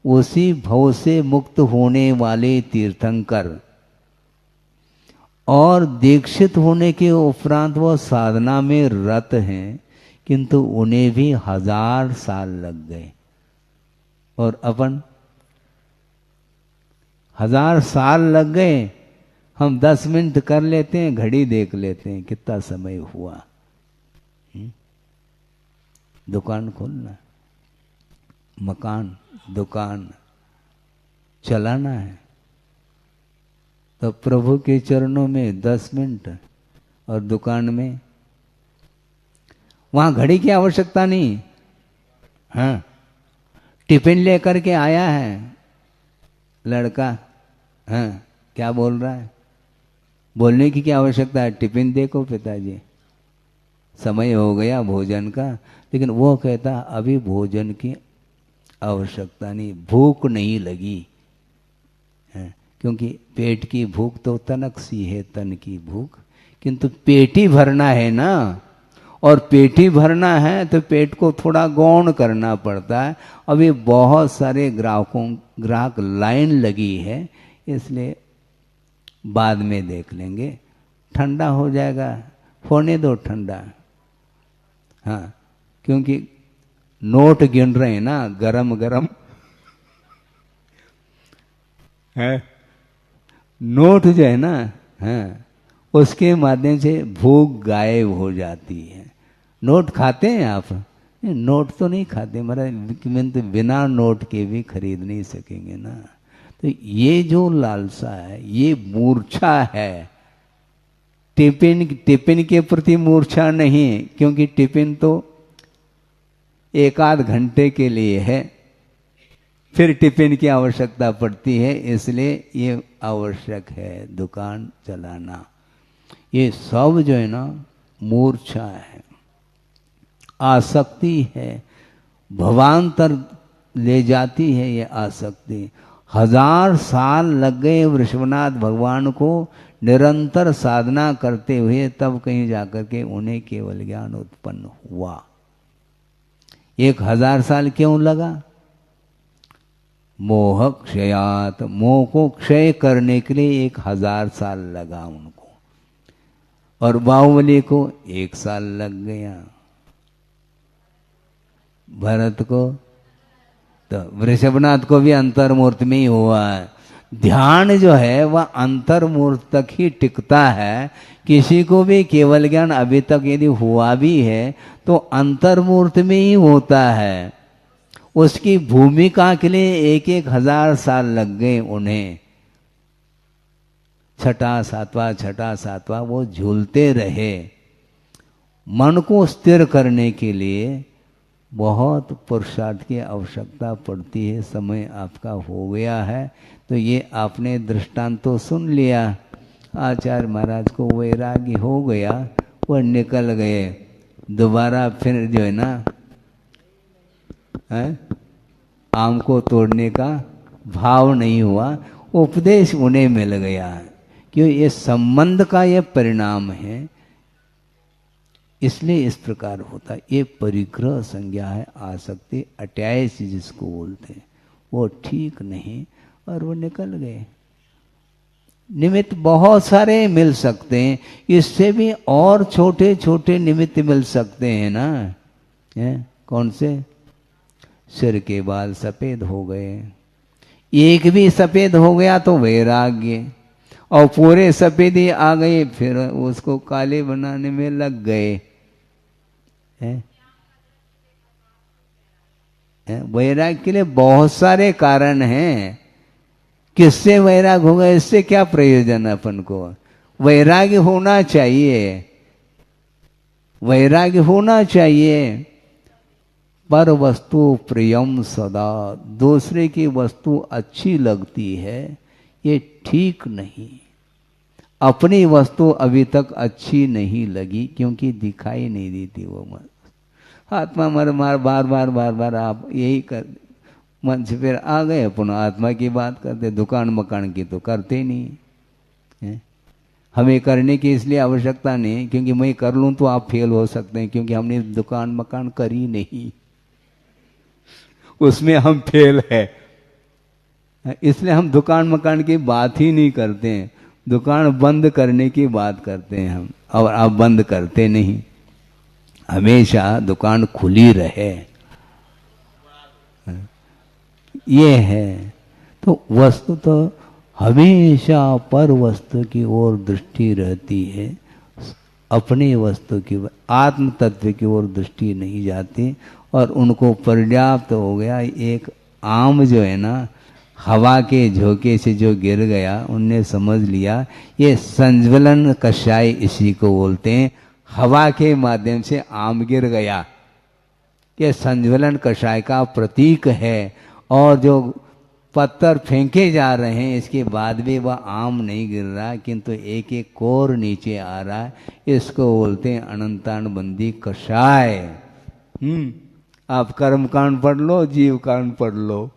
उसी भव से मुक्त होने वाले तीर्थंकर और दीक्षित होने के उपरांत वह साधना में रत हैं, किंतु उन्हें भी 1000 साल लग गए, और अपन 1000 साल लग गए। हम 10 मिनट कर लेते हैं, घड़ी देख लेते हैं कितना समय हुआ। दुकान खोलना, मकान, दुकान चलाना है, तो प्रभु के चरणों में 10 मिनट, और दुकान में वहां घड़ी की आवश्यकता नहीं। हाँ, टिफिन लेकर के आया है लड़का, हाँ क्या बोल रहा है? बोलने की क्या आवश्यकता है? टिफिन देखो पिताजी, समय हो गया भोजन का। लेकिन वो कहता अभी भोजन की आवश्यकता नहीं, भूख नहीं लगी है, क्योंकि पेट की भूख तो तनक सी है, तन की भूख, किंतु पेट ही भरना है ना, और पेट ही भरना है तो पेट को थोड़ा गौण करना पड़ता है। अभी बहुत सारे ग्राहक लाइन लगी है, इसलिए बाद में देख लेंगे, ठंडा हो जाएगा, होने दो ठंडा। हाँ, क्योंकि नोट गिन रहे हैं ना, गरम गरम है नोट जो है ना, हाँ, उसके माध्यम से भूख गायब हो जाती है। नोट खाते हैं आप? नोट तो नहीं खाते महाराज, बिना नोट के भी खरीद नहीं सकेंगे ना। तो ये जो लालसा है ये मूर्छा है। टिफिन के प्रति मूर्छा नहीं, क्योंकि टिफिन तो एक आध घंटे के लिए है, फिर टिफिन की आवश्यकता पड़ती है, इसलिए ये आवश्यक है दुकान चलाना। ये सब जो है ना मूर्छा है, आसक्ति है, भवांतर ले जाती है ये आसक्ति। 1000 साल लग गए वृषभनाथ भगवान को निरंतर साधना करते हुए, तब कहीं जाकर के उन्हें केवल ज्ञान उत्पन्न हुआ। 1000 साल क्यों लगा? मोह क्षयात, मोह को क्षय करने के लिए 1000 साल लगा उनको, और बाहुबली को 1 साल लग गया, भरत को, तो वृषभनाथ को भी अंतर्मूर्त में ही हुआ है। ध्यान जो है वह अंतर्मूर्त तक ही टिकता है। किसी को भी केवल ज्ञान अभी तक यदि हुआ भी है तो अंतर्मूर्त में ही होता है। उसकी भूमिका के लिए 1000 साल लग गए उन्हें। छठा सातवां वो झूलते रहे। मन को स्थिर करने के लिए बहुत पुरुषार्थ की आवश्यकता पड़ती है। समय आपका हो गया है, तो ये आपने दृष्टांत तो सुन लिया। आचार्य महाराज को वैराग्य हो गया, वो निकल गए। दोबारा फिर जो है ना आम को तोड़ने का भाव नहीं हुआ, उपदेश उन्हें मिल गया। क्यों? ये संबंध का ये परिणाम है, इसलिए इस प्रकार होता है। ये परिग्रह संज्ञा है, आसक्ति, अटैच जिसको बोलते हैं, वो ठीक नहीं, और वो निकल गए। निमित्त बहुत सारे मिल सकते हैं, इससे भी और छोटे छोटे निमित्त मिल सकते हैं ना। कौन से? सिर के बाल सफेद हो गए, एक भी सफेद हो गया तो वैराग्य, और पूरे सफेद ही आ गए फिर उसको काले बनाने में लग गए। वैराग्य के लिए बहुत सारे कारण हैं। किससे वैराग्य होगा, इससे क्या प्रयोजन अपन को? वैराग्य होना चाहिए, वैराग्य होना चाहिए। पर वस्तु प्रियम सदा, दूसरे की वस्तु अच्छी लगती है, ये ठीक नहीं। अपनी वस्तु अभी तक अच्छी नहीं लगी, क्योंकि दिखाई नहीं देती वो मन। आत्मा बार बार आप यही कर मन से फिर आ गए, पुनः आत्मा की बात करते, दुकान मकान की तो करते नहीं है। हमें करने की इसलिए आवश्यकता नहीं, क्योंकि मैं कर लूँ तो आप फेल हो सकते हैं, क्योंकि हमने दुकान मकान करी नहीं, उसमें हम फेल है। इसलिए हम दुकान मकान की बात ही नहीं करते हैं, दुकान बंद करने की बात करते हैं हम, और आप बंद करते नहीं। हमेशा दुकान खुली रहे, ये है। तो वस्तु तो हमेशा पर वस्तु की ओर दृष्टि रहती है, अपनी वस्तु की, आत्म तत्व की ओर दृष्टि नहीं जाती। और उनको पर्याप्त हो गया। एक आम जो है ना, हवा के झोंके से जो गिर गया, उनने समझ लिया ये संज्वलन कषाय इसी को बोलते हैं। हवा के माध्यम से आम गिर गया, ये संज्वलन कषाय का प्रतीक है। और जो पत्थर फेंके जा रहे हैं, इसके बाद भी वह आम नहीं गिर रहा, किंतु एक एक कोर नीचे आ रहा है, इसको बोलते हैं अनंतान बंदी कषाय। आप कर्म कांड पढ़ लो, जीव कांड पढ़ लो,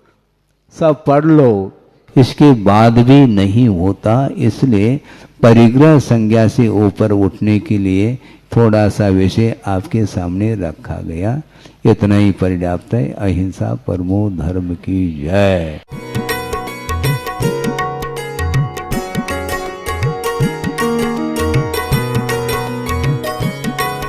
सब पढ़ लो, इसके बाद भी नहीं होता। इसलिए परिग्रह संज्ञा से ऊपर उठने के लिए थोड़ा सा विषय आपके सामने रखा गया। इतना ही पर्याप्त है। अहिंसा परमो धर्म की जय।